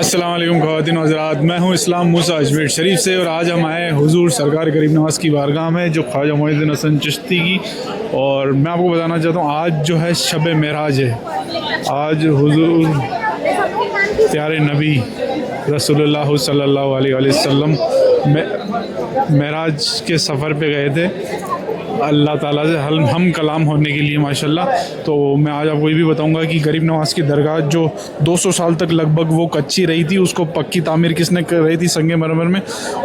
अस्सलाम वालेकुम ख़वातीन व हज़रात, मैं हूँ इस्लाम मूसा अजमेर शरीफ से और आज हम आए हुजूर सरकार गरीब नवाज़ की बारगाह में जो ख्वाजा मोइनुद्दीन हसन चिश्ती की। और मैं आपको बताना चाहता हूँ आज जो है शब मेराज है। आज हुजूर प्यारे नबी रसूलुल्लाह सल्लल्लाहु अलैहि वसल्लम मेराज के सफ़र पे गए थे अल्लाह ताला से हम कलाम होने के लिए माशाल्लाह। तो मैं आज आपको ये भी बताऊंगा कि गरीब नवाज़ की दरगाह जो 200 साल तक लगभग वो कच्ची रही थी, उसको पक्की तामीर किसने कर रही थी संगे मरमर में।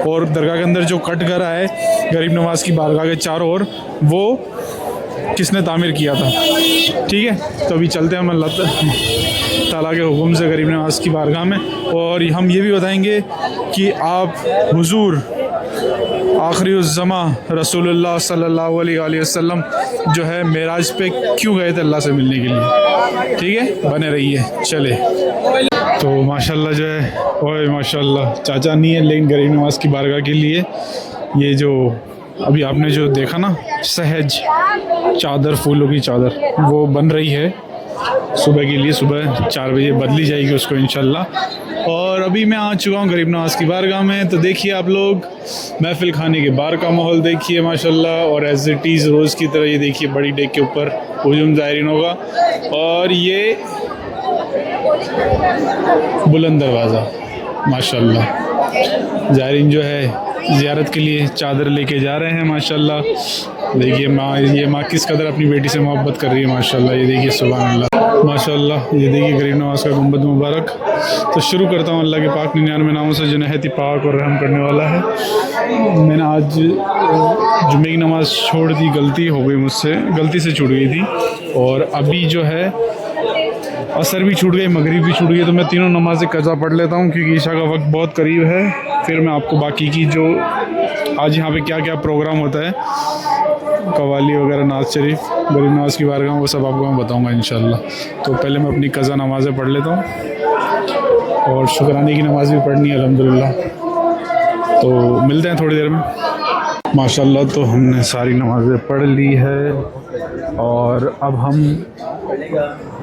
और दरगाह के अंदर जो कटघरा है गरीब नवाज़ की बारगाह के चारों ओर, वो किसने तामीर किया था। ठीक है, तो अभी चलते हैं हम अल्लाह ताला के हुक्म से गरीब नवाज़ की बारगाह में। और हम ये भी बताएंगे कि आप हुजूर आखिरुज़्ज़मा रसूलुल्लाह सल्लल्लाहु अलैहि वसल्लम जो है मेराज पे क्यों गए थे अल्लाह से मिलने के लिए। ठीक है, बने रहिए। चले तो माशाल्लाह जो है, ओए माशाल्लाह चाचा नहीं है लेकिन गरीब नवाज़ की बारगाह के लिए ये जो अभी आपने जो देखा ना सहज चादर, फूलों की चादर, वो बन रही है सुबह के लिए। सुबह 4 बजे बदली जाएगी उसको इंशाल्लाह। और अभी मैं आ चुका हूँ गरीब नवाज़ की बारगाह में। तो देखिए आप लोग महफिल खाने के बाहर का माहौल देखिए माशाल्लाह। और एज इट इज़ रोज़ की तरह ये देखिए बड़ी डेक के ऊपर हुजूम ज़ायरीनों का। और ये बुलंद दरवाज़ा माशाल्लाह, ज़ायरीन जो है ज़ियारत के लिए चादर लेके जा रहे हैं माशाल्लाह। देखिए ये माँ किस कदर अपनी बेटी से मोहब्बत कर रही है माशाल्लाह। ये देखिए सुभान अल्लाह माशाल्लाह। ये देखिए गरीब नवाज़ का गुंबद मुबारक। तो शुरू करता हूँ अल्लाह के पाक 99 नामों से जो नहायत ही पाक और रहम करने वाला है। मैंने आज जुमे की नमाज़ छोड़ दी, गलती हो गई मुझसे, गलती से छूट गई थी। और अभी जो है असर भी छूट गई, मगरिब भी छूट गई। तो मैं तीनों नमाज़ें कज़ा पढ़ लेता हूँ क्योंकि ईशा का वक्त बहुत करीब है। फिर मैं आपको बाकी की जो आज यहाँ पे क्या क्या प्रोग्राम होता है, कवाली वगैरह, नाज शरीफ, गरीब नवाज़ की बारगाह, वो सब आपको मैं बताऊँगा इंशाल्लाह। तो पहले मैं अपनी कज़ा नमाज़ें पढ़ लेता हूँ और शुक्राने की नमाज़ भी पढ़नी है अल्हम्दुलिल्लाह। तो मिलते हैं थोड़ी देर में माशाल्लाह। तो हमने सारी नमाज़ें पढ़ ली है और अब हम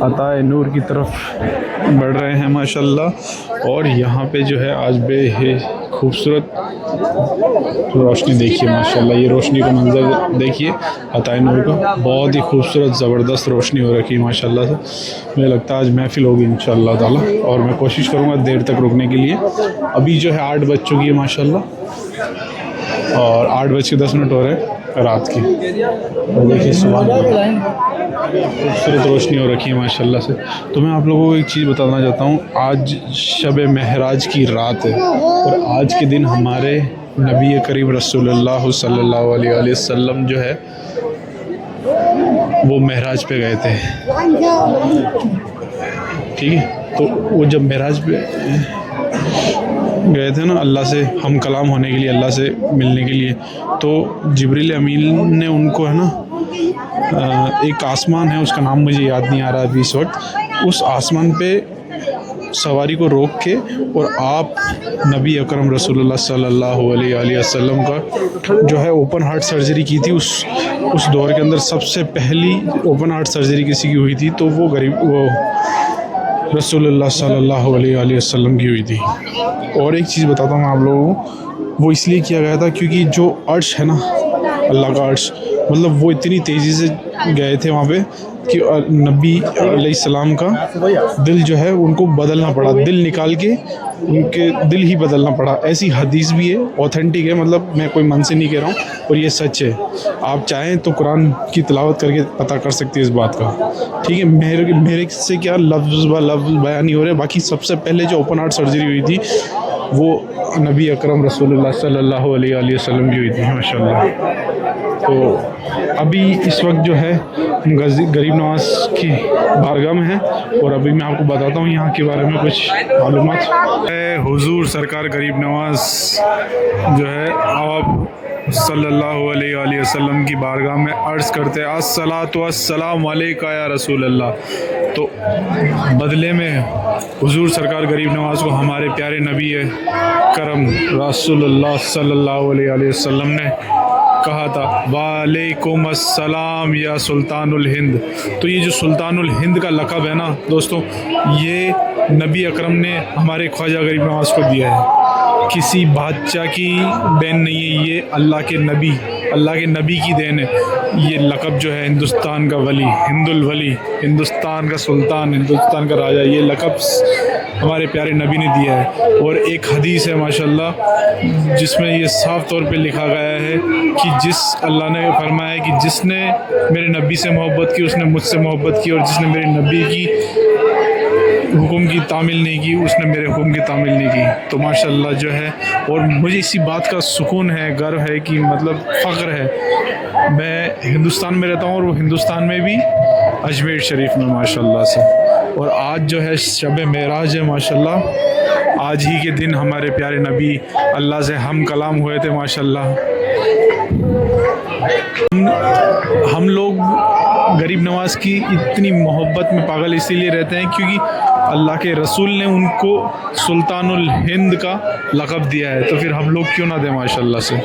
अताए नूर की तरफ बढ़ रहे हैं माशाल्लाह। और यहाँ पे जो है आज खूबसूरत रोशनी देखिए माशाल्लाह। ये रोशनी का मंजर देखिए अताए नूर का, बहुत ही खूबसूरत ज़बरदस्त रोशनी हो रखी है माशाल्लाह से। मुझे लगता है आज महफिल होगी इंशाल्लाह ताला और मैं कोशिश करूँगा देर तक रुकने के लिए। अभी जो है 8 बज चुकी है माशाल्लाह और 8:10 हो रहे हैं रात की। तो देखिए सुभान अल्लाह खूबसूरत रोशनी हो रखी है माशाल्लाह से। तो मैं आप लोगों को एक चीज़ बताना चाहता हूँ, आज शब महराज की रात है और आज के दिन हमारे नबी करीम रसूलुल्लाह सल्लल्लाहु अलैहि वसल्लम जो है वो महराज पे गए थे। ठीक है, तो वो जब महराज पे गए थे ना अल्लाह से हम कलाम होने के लिए, अल्लाह से मिलने के लिए, तो जिब्रील अमीन ने उनको है ना एक आसमान है, उसका नाम मुझे याद नहीं आ रहा अभी इस वक्त, उस आसमान पे सवारी को रोक के और आप नबी अकरम रसूलुल्लाह सल्लल्लाहु अलैहि वसल्लम का जो है ओपन हार्ट सर्जरी की थी। उस दौर के अंदर सबसे पहली ओपन हार्ट सर्जरी किसी की हुई थी तो वो रसूलुल्लाह सल्लल्लाहु अलैहि वसल्लम की हुई थी। और एक चीज़ बताता हूँ आप लोगों को, वो इसलिए किया गया था क्योंकि जो अर्श है ना अल्लाह का अर्श, मतलब वो इतनी तेज़ी से गए थे वहाँ पे कि नबी अलैहिस्सलाम का दिल जो है उनको बदलना पड़ा, दिल निकाल के उनके दिल ही बदलना पड़ा। ऐसी हदीस भी है, ऑथेंटिक है, मतलब मैं कोई मन से नहीं कह रहा हूँ और ये सच है। आप चाहें तो कुरान की तिलावत करके पता कर सकते हैं इस बात का। ठीक है, मेरे से क्या लफ्ज़ ब लफ्ज़ बयान नहीं हो रहे। बाकी सबसे पहले जो ओपन हार्ट सर्जरी हुई थी वो नबी अकरम रसूलुल्लाह सल्लल्लाहु अलैहि वसल्लम की हुई थी माशाल्लाह। तो अभी इस वक्त जो है गरीब नवाज़ की बारगाह में है और अभी मैं आपको बताता हूँ यहाँ के बारे में कुछ मालूमात। हुजूर सरकार गरीब नवाज़ जो है आप सल्लल्लाहु अलैहि वसल्लम की बारगाह में अर्ज़ करते हैं अस्सलातु वस्सलामु अलैका या रसूल अल्लाह। तो बदले में हुजूर सरकार गरीब नवाज़ को हमारे प्यारे नबी करम रसूलुल्लाह सल्लल्लाहु अलैहि वसल्लम ने कहा था वालेकुम अस्सलाम या सुल्तानुल हिंद। तो ये जो सुल्तानुल हिंद का लक़ब है ना दोस्तों, ये नबी अकरम ने हमारे ख्वाजा गरीब नवाज़ को दिया है। किसी बादशाह की देन नहीं है, ये अल्लाह के नबी की देन है। ये लक़ब जो है हिंदुस्तान का वली, हिंदुल वली, हिंदुस्तान का सुल्तान, हिंदुस्तान का राजा, ये लक़ब हमारे प्यारे नबी ने दिया है। और एक हदीस है माशाल्लाह जिसमें ये साफ़ तौर पे लिखा गया है कि जिस अल्लाह ने फरमाया है कि जिसने मेरे नबी से मोहब्बत की उसने मुझसे मोहब्बत की, और जिसने मेरे नबी की हुक्म की तामील नहीं की उसने मेरे हुक्म की तामील नहीं की। तो माशाल्लाह जो है, और मुझे इसी बात का सुकून है, गर्व है कि मतलब फ़ख्र है, मैं हिंदुस्तान में रहता हूँ और वो हिंदुस्तान में भी अजमेर शरीफ में माशाल्लाह से। और आज जो है शब मेराज है माशाल्लाह, आज ही के दिन हमारे प्यारे नबी अल्लाह से हम कलाम हुए थे माशाल्लाह। हम लोग गरीब नवाज़ की इतनी मोहब्बत में पागल इसीलिए रहते हैं क्योंकि अल्लाह के रसूल ने उनको सुल्तानुल हिंद का लक़ब दिया है, तो फिर हम लोग क्यों ना दें माशाल्लाह से।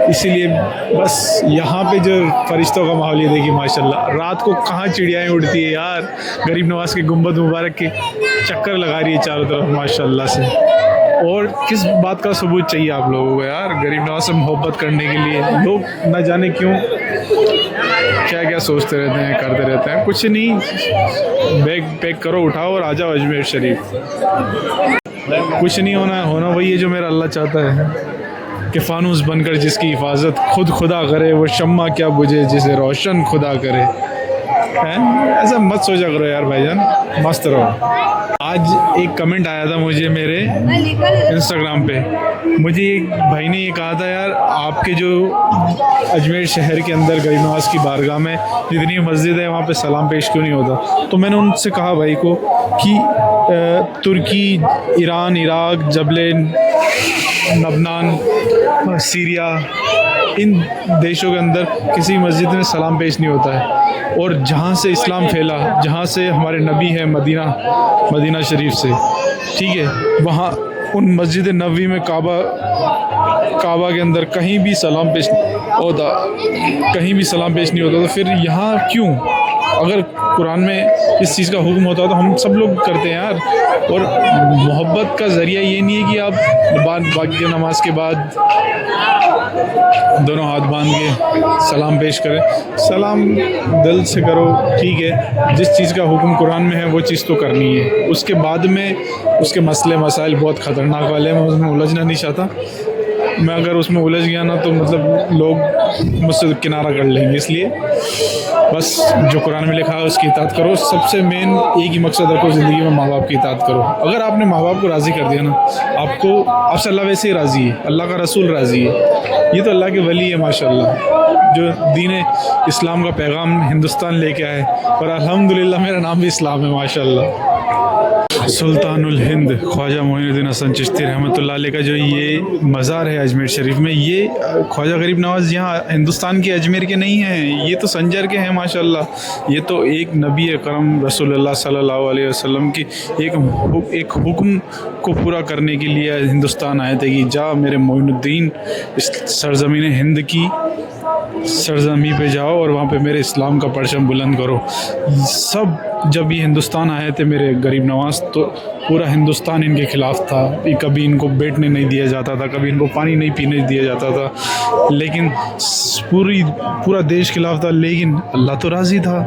इसीलिए बस यहाँ पे जो फरिश्तों का माहौल ये देखिए माशाल्लाह, रात को कहाँ चिड़ियाएँ उड़ती है यार, गरीब नवाज़ के गुंबद मुबारक के चक्कर लगा रही है चारों तरफ माशाल्लाह से। और किस बात का सबूत चाहिए आप लोगों को यार, गरीब नवाज़ से मोहब्बत करने के लिए लोग न जाने क्यों क्या क्या सोचते रहते हैं, करते रहते हैं। कुछ नहीं, बैग पैक करो, उठाओ और आ जाओ अजमेर शरीफ। कुछ नहीं होना वही है जो मेरा अल्लाह चाहता है कि फ़ानूस बनकर जिसकी हिफाजत खुद खुदा करे, वो शम्मा क्या बुझे जिसे रोशन खुदा करे। हैं ऐसा मत सोचा करो यार भाईजान, मस्त रहो। आज एक कमेंट आया था मुझे मेरे इंस्टाग्राम पे, मुझे एक भाई ने ये कहा था यार आपके जो अजमेर शहर के अंदर गरीब नवाज़ की बारगाह में जितनी मस्जिद है वहाँ पे सलाम पेश क्यों नहीं होता। तो मैंने उनसे कहा भाई को कि तुर्की, ईरान, इराक, जबलेन, लबनान, सीरिया, इन देशों के अंदर किसी मस्जिद में सलाम पेश नहीं होता है। और जहाँ से इस्लाम फैला, जहाँ से हमारे नबी हैं मदीना शरीफ से, ठीक है, वहाँ उन मस्जिद नबवी में काबा के अंदर कहीं भी सलाम पेश होता, तो फिर यहाँ क्यों? अगर कुरान में इस चीज़ का हुक्म होता तो हम सब लोग करते हैं यार। और मोहब्बत का ज़रिया ये नहीं है कि आप बाकी नमाज के बाद दोनों हाथ बांध के सलाम पेश करें। सलाम दिल से करो, ठीक है, जिस चीज़ का हुक्म कुरान में है वो चीज़ तो करनी है। उसके बाद में उसके मसले मसाइल बहुत ख़तरनाक वाले हैं, मैं उसमें उलझना नहीं चाहता। मैं अगर उसमें उलझ गया ना तो मतलब लोग मुझसे किनारा कर लेंगे, इसलिए बस जो कुरान में लिखा है उसकी इताअत करो। सबसे मेन एक ही मकसद रखो ज़िंदगी में, माँ बाप की इताअत करो। अगर आपने माँ बाप को राज़ी कर दिया ना, आपसे अल्लाह वैसे ही राज़ी है, अल्लाह का रसूल राज़ी है। ये तो अल्लाह के वली है माशाल्लाह, जो दीन इस्लाम का पैगाम हिंदुस्तान लेके आए, और अल्हम्दुलिल्लाह मेरा नाम भी इस्लाम है माशाल्लाह। सुल्तानुल हिंद ख्वाजा मोइनुद्दीन हसन चिश्ती रहमतुल्लाह अलैह का जो ये मज़ार है अजमेर शरीफ में, ये ख्वाजा गरीब नवाज़ यहाँ हिंदुस्तान के अजमेर के नहीं हैं, ये तो संजर के हैं माशाल्लाह। ये तो एक नबी करम रसूलुल्लाह सल्लल्लाहु अलैहि वसल्लम की एक हुक्म को पूरा करने के लिए हिंदुस्तान आए थे कि जा मेरे मोइनुद्दीन इस सरज़मीन हिंद की सरजमी पे जाओ और वहाँ पे मेरे इस्लाम का परचम बुलंद करो। सब जब ये हिंदुस्तान आए थे मेरे गरीब नवाज़, तो पूरा हिंदुस्तान इनके ख़िलाफ़ था। कभी इनको बैठने नहीं दिया जाता था, कभी इनको पानी नहीं पीने दिया जाता था, लेकिन पूरा देश खिलाफ़ था। लेकिन अल्लाह तो राज़ी था,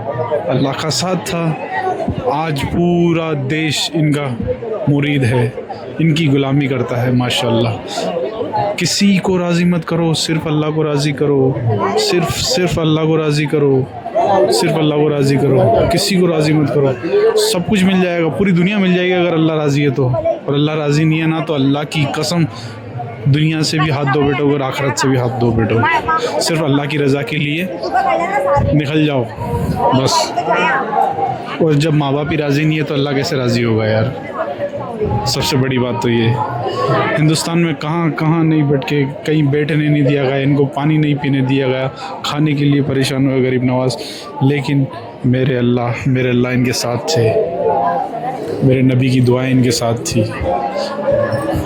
अल्लाह का साथ था। आज पूरा देश इनका मुरीद है, इनकी ग़ुलामी करता है माशाल्लाह। किसी को राज़ी मत करो, सिर्फ़ अल्लाह को राज़ी करो, सिर्फ़ अल्लाह को राज़ी करो, सिर्फ़ अल्लाह को राज़ी करो, किसी को राज़ी मत करो। सब कुछ मिल जाएगा, पूरी दुनिया मिल जाएगी अगर अल्लाह राज़ी है तो। और अल्लाह राज़ी नहीं है ना तो अल्लाह की कसम दुनिया से भी हाथ धो बैठोगे और आखिरत से भी हाथ धो बैठोगे। सिर्फ़ अल्लाह की रज़ा के लिए निकल जाओ बस। और जब माँ बाप ही राज़ी नहीं है तो अल्लाह कैसे राज़ी होगा यार। सबसे बड़ी बात तो ये, हिंदुस्तान में कहाँ नहीं बैठ के, कहीं बैठने नहीं दिया गया, इनको पानी नहीं पीने दिया गया, खाने के लिए परेशान हुए गरीब नवाज़। लेकिन मेरे अल्लाह इनके साथ थे, मेरे नबी की दुआएं इनके साथ थी,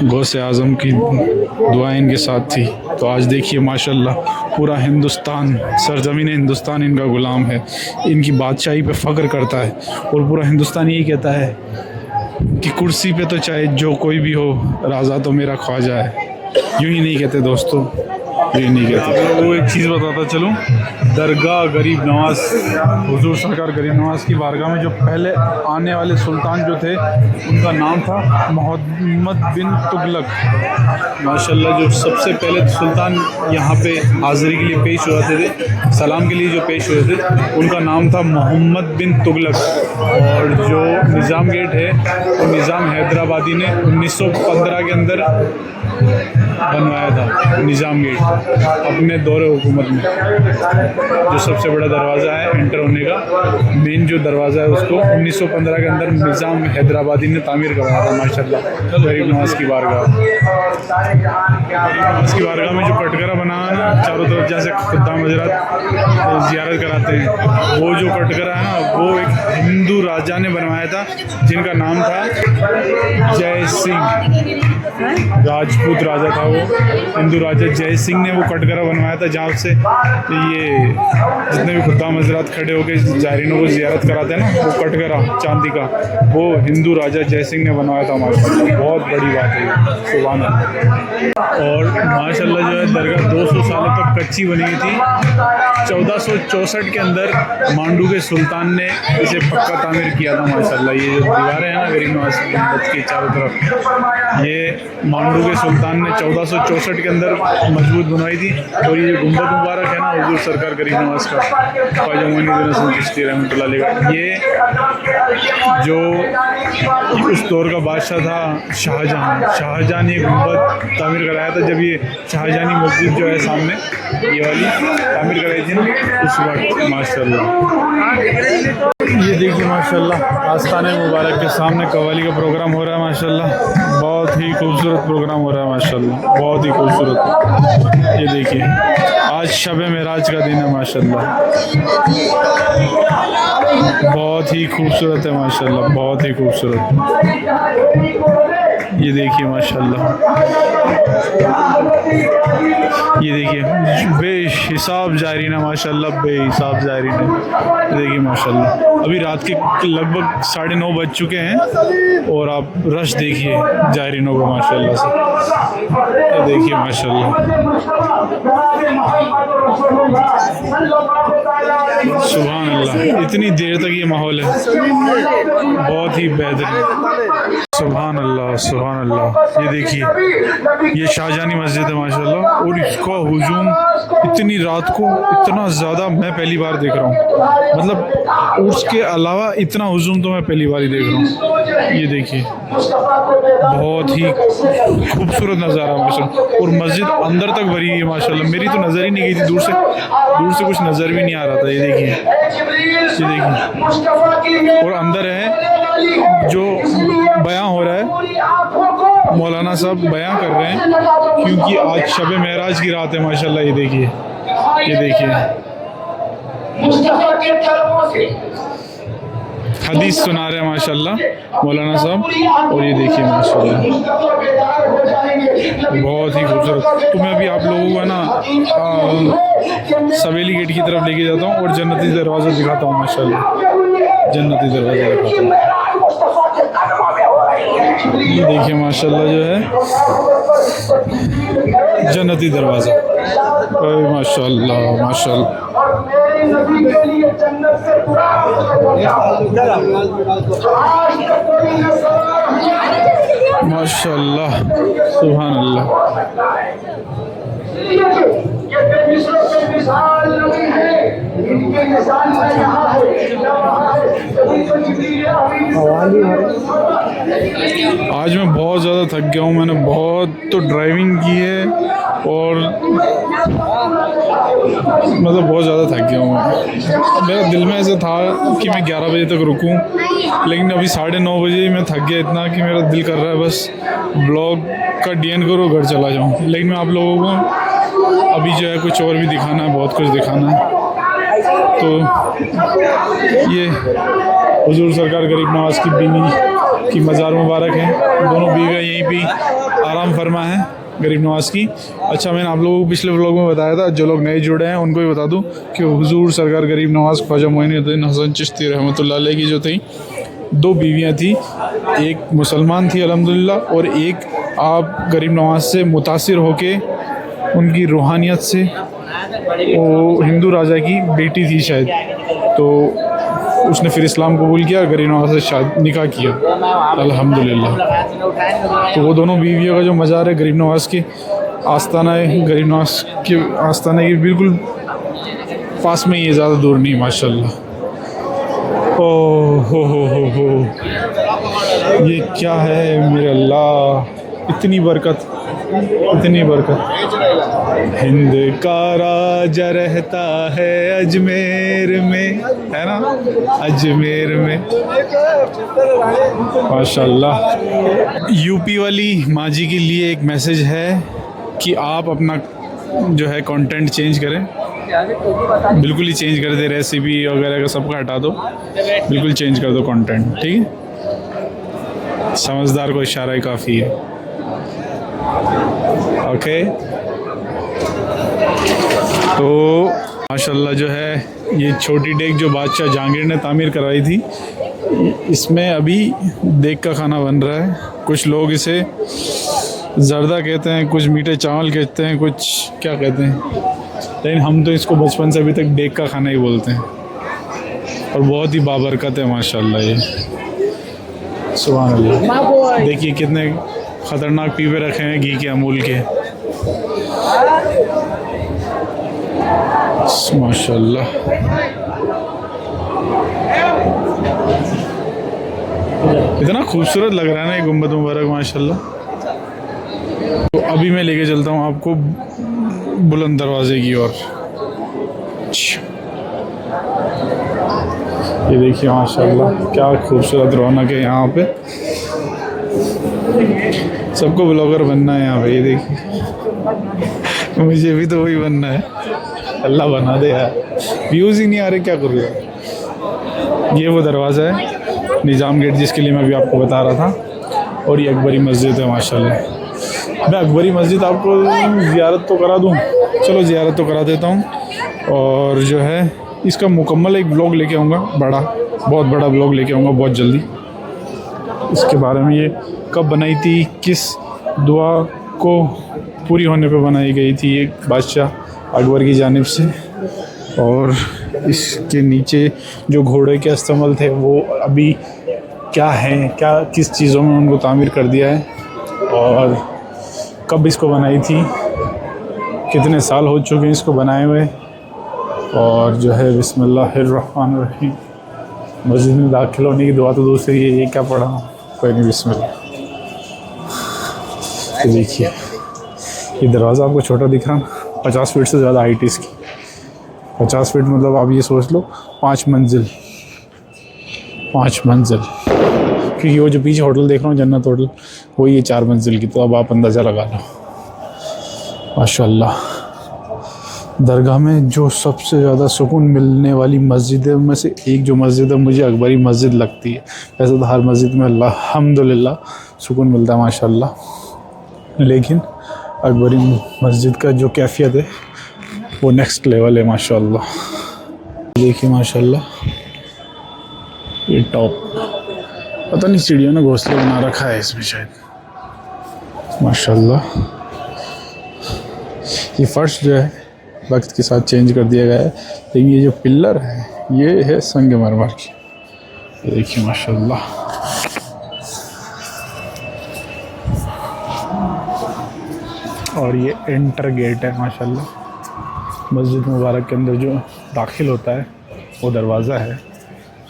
गौसे आज़म की दुआएं इनके साथ थी। तो आज देखिए माशाल्लाह पूरा हिंदुस्तान, सरजमीन हिंदुस्तान इनका ग़ुलाम है, इनकी बादशाही पे फ़ख्र करता है और पूरा हिंदुस्तान यही कहता है कि कुर्सी पे तो चाहे जो कोई भी हो, राजा तो मेरा ख्वाजा है। यूँ ही नहीं कहते दोस्तों, यूँ नहीं कहते। आप लोगों को एक चीज़ बताता चलूँ, दरगाह गरीब नवाज़, हुजूर सरकार गरीब नवाज़ की बारगाह में जो पहले आने वाले सुल्तान जो थे उनका नाम था मोहम्मद बिन तुगलक। माशाल्लाह जो सबसे पहले सुल्तान यहाँ पे हाज़िरी के लिए पेश हुए थे, सलाम के लिए जो पेश हुए थे, उनका नाम था मोहम्मद बिन तुगलक। और जो निज़ाम गेट है वो निज़ाम हैदराबादी ने 1915 के अंदर बनवाया था। निज़ाम गेट अपने दौरे हुकूमत में जो सबसे बड़ा दरवाज़ा है एंटर होने का, मेन जो दरवाज़ा है उसको 1915 के अंदर निज़ाम हैदराबादी ने तामीर करवाया था। माशाल्लाह गरीब नवाज़ की बारगाह, गरीब नवाज़ की बारगाह में जो कटघरा बना है ना, चारों तरफ जैसे खुद्दाम हज़रात ज़ियारत कराते हैं, वो जो कटघरा है ना वो एक हिंदू राजा ने बनवाया था जिनका नाम था जय सिंह। राजपूत राजा था वो, हिंदू राजा जय सिंह ने वो कटघरा बनवाया था, जहाँ से ये जितने भी खुद्दाम हज़रात खड़े होकर ज़ायरीनों को ज़ियारत कराते हैं ना, वो कटघरा चांदी का वो हिंदू राजा जय सिंह ने बनवाया था। माशाल्लाह बहुत बड़ी बात है, सुभान अल्लाह। और माशाल्लाह जो है दरगाह 200 सालों तक कच्ची बनी हुई थी। 1464 के अंदर मांडू के सुल्तान ने इसे पक्का तामीर किया था। माशाल्लाह ये जो दीवारें हैं ना गरीब नवाज़ गुंबद की चारों तरफ, ये मांडू के सुल्तान ने 1464 के अंदर मजबूत बनवाई थी। और ये जो गुंबद मुबारक है ना हुजूर सरकार गरीब नवाज़ का, ख्वाजा मोइनुद्दीन हसन चिश्ती रहमतुल्लाह अलैह का, ये जो उस दौर का बादशाह था शाहजहाँ ने गुंबद तामीर कराया था। जब ये शाहजहानी मस्जिद जो है सामने ये वाली तामीर कराई थी ना उस वक्त। माशाल्लाह ये देखिए माशाल्लाह आस्ताने मुबारक के सामने कव्वाली का प्रोग्राम हो रहा है। माशाल्लाह बहुत ही खूबसूरत प्रोग्राम हो रहा है, माशाल्लाह बहुत ही खूबसूरत। ये देखिए आज शब मेराज का दिन है, माशाल्लाह बहुत ही खूबसूरत है, माशाल्लाह बहुत ही खूबसूरत। ये देखिए माशाल्लाह, ये देखिए बेहिसाब ज़ायरीन, माशाल्लाह बेहिसाब ज़ायरीन है। देखिए माशाल्लाह अभी रात के लगभग 9:30 बज चुके हैं और आप रश देखिए ज़ायरीनों को माशाल्लाह से। ये देखिए माशाल्लाह सुभान अल्लाह, इतनी देर तक ये माहौल है, बहुत ही बेहतरीन। सुभान अल्लाह सुभान अल्लाह। ये देखिए ये शाहजहानी मस्जिद है माशाल्लाह, और इसका हुजूम इतनी रात को इतना ज़्यादा मैं पहली बार देख रहा हूँ। मतलब उसके अलावा इतना हुजूम तो मैं पहली बार ही देख रहा हूँ। ये देखिए बहुत ही खूबसूरत नज़ारा माशाल्लाह, और मस्जिद अंदर तक भरी हुई है माशाल्लाह। मेरी तो नज़र ही नहीं गई थी, दूर से कुछ नज़र भी नहीं आ रहा था। ये देखिए और अंदर है जो बयां हो रहा है, मौलाना साहब बयां कर रहे हैं क्योंकि आज शब मेराज की रात है माशाल्लाह। ये देखिए हदीस सुना रहे हैं माशाल्लाह मौलाना साहब। और ये देखिए माशाल्लाह बहुत ही खूबसूरत। तो मैं अभी आप लोगों को है ना सवेली गेट की तरफ लेके जाता हूँ और जन्नती दरवाज़ा दिखाता हूँ माशाल्लाह, जन्नती दरवाज़ा दिखाता हूँ। ये देखिए माशाल्लाह जो है जन्नती दरवाज़ा, माशाल्लाह माशाल्लाह माशाल्लाह सुभान अल्लाह। आज मैं बहुत ज़्यादा थक गया हूँ, मैंने बहुत तो ड्राइविंग की है और मतलब बहुत ज़्यादा थक गया हूँ। मेरा दिल में ऐसा था कि मैं 11 बजे तक रुकूं, लेकिन अभी 9:30 बजे ही मैं थक गया इतना कि मेरा दिल कर रहा है बस ब्लॉग का DN करो घर चला जाऊँ। लेकिन मैं आप लोगों को अभी जो है कुछ और भी दिखाना है, बहुत कुछ दिखाना है। तो ये हुजूर सरकार गरीब नवाज़ की बीवी की मज़ार मुबारक है, दोनों बीवियाँ यहीं पे आराम फरमा है गरीब नवाज की। अच्छा, मैंने आप लोगों को पिछले व्लॉग में बताया था, जो लोग नए जुड़े हैं उनको भी बता दूं कि हुजूर सरकार गरीब नवाज ख्वाजा मोइनुद्दीन हसन चिश्ती रहमतुल्लाह अलैह की जो थी 2 बीवियां थी, एक मुसलमान थी अल्हम्दुलिल्लाह और एक आप गरीब नवाज से मुतासिर होके उनकी रूहानियत से वो हिंदू राजा की बेटी थी शायद, तो उसने फिर इस्लाम कबूल किया, गरीब नवाज से शादी निकाह किया अल्हम्दुलिल्लाह। तो वो दोनों बीवियों का जो मज़ार है गरीब नवाज के आस्ताना है, गरीब नवाज के आस्ताना के बिल्कुल पास में ही है, ज़्यादा दूर नहीं माशाल्लाह। ओ हो, ये क्या है मेरे अल्लाह, इतनी बरकत, इतनी बरकत। हिंद का राजा रहता है अजमेर में, है ना, अजमेर में माशाल्लाह। यूपी वाली माँ जी के लिए एक मैसेज है कि आप अपना जो है कंटेंट चेंज करें, बिल्कुल ही चेंज कर दे, रेसिपी वगैरह का सबका हटा दो, बिल्कुल चेंज कर दो कंटेंट, ठीक है। समझदार को इशारा ही काफ़ी है। ओके, तो माशाल्लाह जो है ये छोटी डेग जो बादशाह जहांगीर ने तामीर करवाई थी, इसमें अभी देग का खाना बन रहा है। कुछ लोग इसे जर्दा कहते हैं, कुछ मीठे चावल कहते हैं, कुछ क्या कहते हैं, लेकिन हम तो इसको बचपन से अभी तक डेग का खाना ही बोलते हैं और बहुत ही बाबरकत है माशाल्लाह। ये सुभान अल्लाह, देखिए कितने ख़तरनाक पीपे रखे हैं घी के, अमूल के, माशाल्लाह। इतना खूबसूरत लग रहा है ना ये गुंबद मुबारक माशाल्लाह। तो अभी मैं लेके चलता हूँ आपको बुलंद दरवाजे की ओर। ये देखिए माशाल्लाह क्या खूबसूरत रौनक है यहाँ पे। सबको ब्लॉगर बनना है यहाँ पे, ये देखिए मुझे भी तो वही बनना है, अल्लाह बना दे यार, व्यूज़ ही नहीं आ रहे, क्या करूँ यार। ये वो दरवाज़ा है निज़ाम गेट जिसके लिए मैं अभी आपको बता रहा था, और ये अकबरी मस्जिद है माशाल्लाह। मैं अकबरी मस्जिद आपको ज़ियारत तो करा दूँ, चलो ज़ियारत तो करा देता हूँ, और जो है इसका मुकम्मल एक ब्लॉग लेके आऊँगा, बड़ा बहुत बड़ा ब्लॉग लेके आऊँगा बहुत जल्दी। इसके बारे में ये कब बनाई थी, किस दुआ को पूरी होने पे बनाई गई थी ये बादशाह अकबर की जानिब से, और इसके नीचे जो घोड़े के अस्तमल थे वो अभी क्या हैं, क्या किस चीज़ों में उनको तामीर कर दिया है, और कब इसको बनाई थी, कितने साल हो चुके हैं इसको बनाए हुए। और जो है बिस्मिल्लाहिर्रहमानिर्रहीम, मस्जिद में दाखिल होने की दुआ तो दूसरी है, ये क्या पढ़ा, कोई नहीं, बिस्मिल्लाह। तो देखिए ये दरवाज़ा आपको छोटा दिख रहा, 50 फीट से ज़्यादा हाइट इसकी, 50 फीट मतलब आप ये सोच लो 5 मंजिल, 5 मंजिल, क्योंकि वो जो पीछे होटल देख रहा हूँ जन्नत होटल, वो ये 4 मंजिल की, तो अब आप अंदाज़ा लगा लो माशाल्लाह। दरगाह में जो सबसे ज़्यादा सुकून मिलने वाली मस्जिदों में से एक जो मस्जिद है मुझे अकबरी मस्जिद लगती है। वैसे तो हर मस्जिद में अल्हम्दुलिल्लाह सुकून मिलता है माशाल्लाह, लेकिन अकबरी मस्जिद का जो कैफियत है वो नेक्स्ट लेवल है माशाल्लाह। देखिए माशाल्लाह ये टॉप, पता नहीं सीढ़ियों ने घोंसला बना रखा है इसमें शायद माशाल्लाह। ये फर्श जो है वक्त के साथ चेंज कर दिया गया है, लेकिन ये जो पिलर है ये है संगमरमर की, ये देखिए माशाल्लाह। और ये एंटर गेट है माशाल्लाह। मस्जिद मुबारक के अंदर जो दाखिल होता है वो दरवाज़ा है,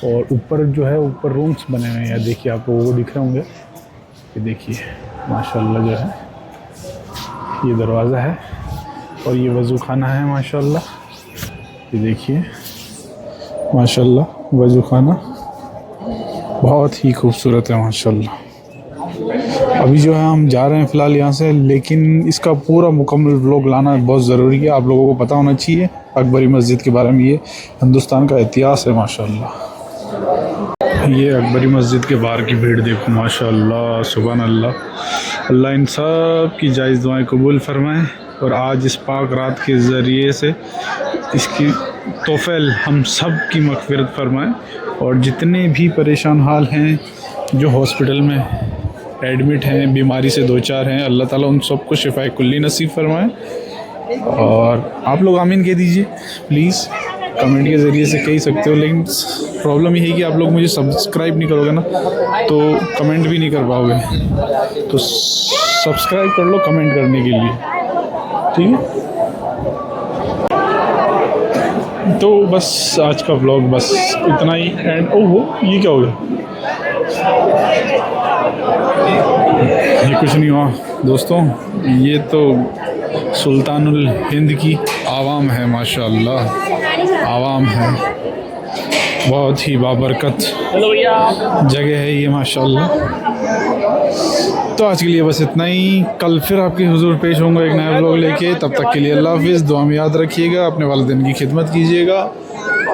और ऊपर जो है ऊपर रूम्स बने हुए हैं, देखिए आप लोगों को दिख रहे होंगे, ये देखिए माशाल्लाह जो है ये दरवाज़ा है, और ये वज़ू खाना है माशाल्लाह। ये देखिए माशाल्लाह वज़ू खाना बहुत ही खूबसूरत है माशाल्लाह। अभी जो है हम जा रहे हैं फ़िलहाल यहाँ से, लेकिन इसका पूरा मुकम्मल व्लॉग लाना बहुत ज़रूरी है, आप लोगों को पता होना चाहिए अकबरी मस्जिद के बारे में। ये हिंदुस्तान का इतिहास है माशाल्लाह। ये अकबरी मस्जिद के बाहर की भीड़ देखो, माशाअल्लाह, सुभान अल्लाह। अल्लाह इन सब की जायज़ दुआएं कबूल फरमाएं और आज इस पाक रात के ज़रिए से इसकी तोफ़ैल हम सब की मग़फ़िरत फरमाएं और जितने भी परेशान हाल हैं, जो हॉस्पिटल में एडमिट हैं, बीमारी से दो चार हैं, अल्लाह ताला उन सबको शिफ़ाए कुल्ली नसीब फरमाएं। और आप लोग आमीन कह दीजिए प्लीज़, कमेंट के ज़रिए से कह ही सकते हो, लेकिन प्रॉब्लम ये है कि आप लोग मुझे सब्सक्राइब नहीं करोगे ना तो कमेंट भी नहीं कर पाओगे, तो सब्सक्राइब कर लो कमेंट करने के लिए, ठीक है। तो बस आज का व्लॉग बस इतना ही एंड ओह ये क्या हो गया, ये कुछ नहीं हुआ दोस्तों, ये तो सुल्तानुल हिंद की आवाम है, माशाअल्लाह आवाम है, बहुत ही बाबरकत जगह है ये माशाअल्लाह। तो आज के लिए बस इतना ही, कल फिर आपके हुजूर पेश होंगे एक नया व्लॉग लेके, तब तक के लिए अल्लाह हाफिज़, दुआ में याद रखिएगा, अपने वालिदैन की खिदमत कीजिएगा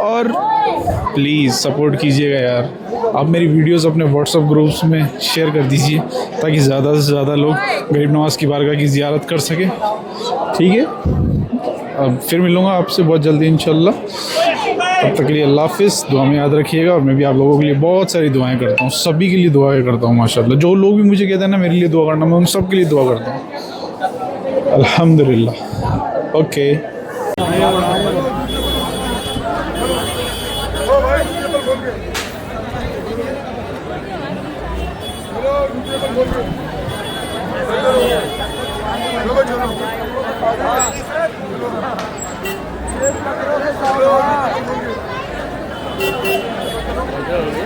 और प्लीज़ सपोर्ट कीजिएगा यार। आप मेरी वीडियोस अपने व्हाट्सअप ग्रुप्स में शेयर कर दीजिए ताकि ज़्यादा से ज़्यादा लोग गरीब नवाज़ की बारगाह की ज़ियारत कर सकें, ठीक है। अब फिर मिलूँगा आपसे बहुत जल्दी इंशाल्लाह, तब तक के लिए अल्लाह हाफिज़, दुआ में याद रखिएगा। और मैं भी आप लोगों के लिए बहुत सारी दुआएं करता हूँ, सभी के लिए दुआएं करता हूँ माशाल्लाह, जो लोग भी मुझे कहते हैं ना मेरे लिए दुआ करना, मैं उन सब के लिए दुआ करता हूँ अल्हम्दुलिल्लाह। ओके चलो